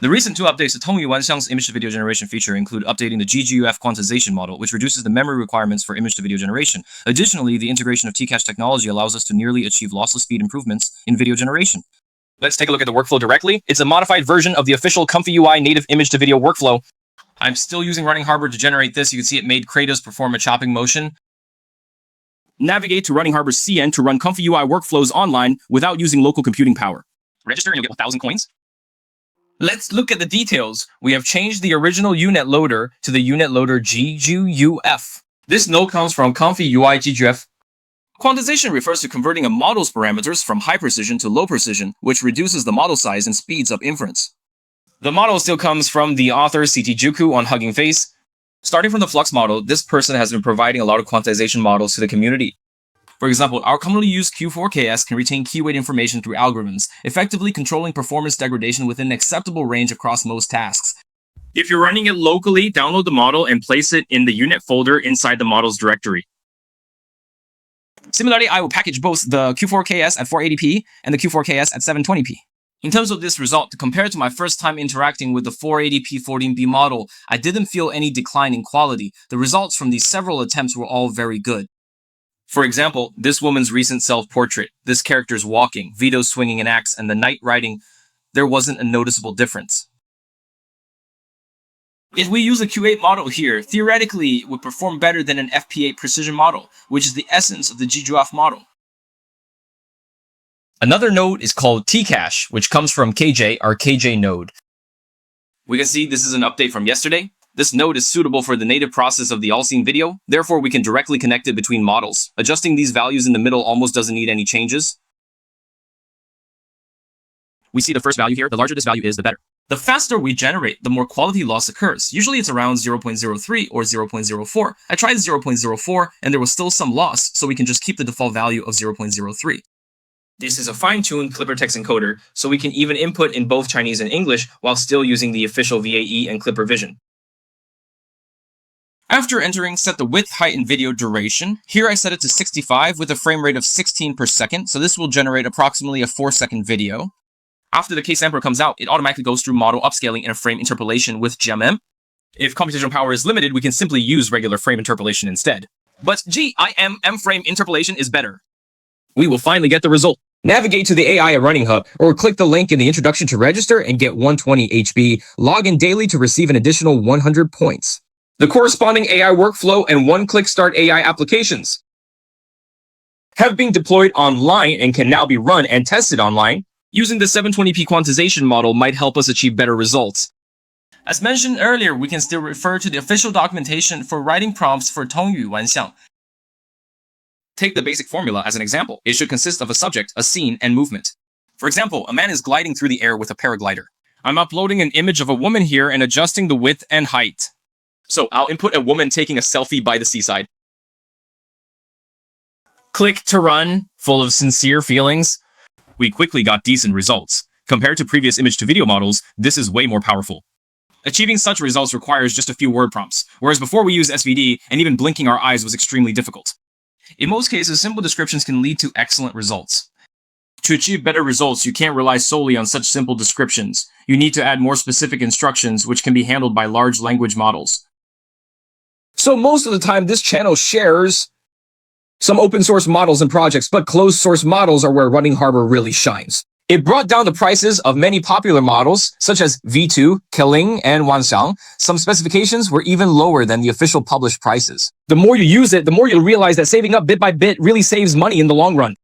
The recent two updates to ComfyUI image-to-video generation feature include updating the GGUF quantization model, which reduces the memory requirements for image-to-video generation. Additionally, the integration of TeaCache technology allows us to nearly achieve lossless speed improvements in video generation. Let's take a look at the workflow directly. It's a modified version of the official ComfyUI native image-to-video workflow. I'm still using RunningHub to generate this. You can see it made Kratos perform a chopping motion. Navigate to RunningHub's CN to run ComfyUI workflows online without using local computing power. Register and you'll get 1,000 coins. Let's look at the details. We have changed the original UNet loader to the UNet loader GGUF. This node comes from ComfyUI GGUF. Quantization refers to converting a model's parameters from high precision to low precision, which reduces the model size and speeds up inference. The model still comes from the author CT Juku on Hugging Face. Starting from the Flux model, this person has been providing a lot of quantization models to the community. For example, our commonly used Q4KS can retain keyweight information through algorithms, effectively controlling performance degradation within an acceptable range across most tasks. If you're running it locally, download the model and place it in the UNet folder inside the model's directory. Similarly, I will package both the Q4KS at 480p and the Q4KS at 720p. In terms of this result, compared to my first time interacting with the 480p 14B model, I didn't feel any decline in quality. The results from these several attempts were all very good. For example, this woman's recent self-portrait, this character's walking, Vito swinging an axe, and the knight riding, there wasn't a noticeable difference. If we use a Q8 model here, theoretically it would perform better than an FP8 precision model, which is the essence of the GGUF model. Another node is called TeaCache, which comes from KJ, our KJ node. We can see this is an update from yesterday. This node is suitable for the native process of the all-scene video, therefore we can directly connect it between models. Adjusting these values in the middle almost doesn't need any changes. We see the first value here. The larger this value is, the better. The faster we generate, the more quality loss occurs. Usually it's around 0.03 or 0.04. I tried 0.04 and there was still some loss, so we can just keep the default value of 0.03. This is a fine-tuned Clipper text encoder, so we can even input in both Chinese and English while still using the official VAE and Clipper Vision. After entering, set the width, height, and video duration. Here I set it to 65 with a frame rate of 16 per second, so this will generate approximately a 4-second video. After the K-sampler comes out, it automatically goes through model upscaling and a frame interpolation with GMM. If computational power is limited, we can simply use regular frame interpolation instead. But GIM-frame interpolation is better. We will finally get the result. Navigate to the AI at RunningHub, or click the link in the introduction to register and get 120 HB. Log in daily to receive an additional 100 points. The corresponding AI workflow and one-click start AI applications have been deployed online and can now be run and tested online. Using the 720p quantization model might help us achieve better results. As mentioned earlier, we can still refer to the official documentation for writing prompts for 通语玩象. Take the basic formula as an example. It should consist of a subject, a scene, and movement. For example, a man is gliding through the air with a paraglider. I'm uploading an image of a woman here and adjusting the width and height. So I'll input a woman taking a selfie by the seaside. Click to run, full of sincere feelings. We quickly got decent results. Compared to previous image-to-video models, this is way more powerful. Achieving such results requires just a few word prompts, whereas before we used SVD, and even blinking our eyes was extremely difficult. In most cases, simple descriptions can lead to excellent results. To achieve better results, you can't rely solely on such simple descriptions. You need to add more specific instructions, which can be handled by large language models. So most of the time, this channel shares some open source models and projects, but closed source models are where RunningHub really shines. It brought down the prices of many popular models, such as V2, Keling, and Wanxiang. Some specifications were even lower than the official published prices. The more you use it, the more you'll realize that saving up bit by bit really saves money in the long run.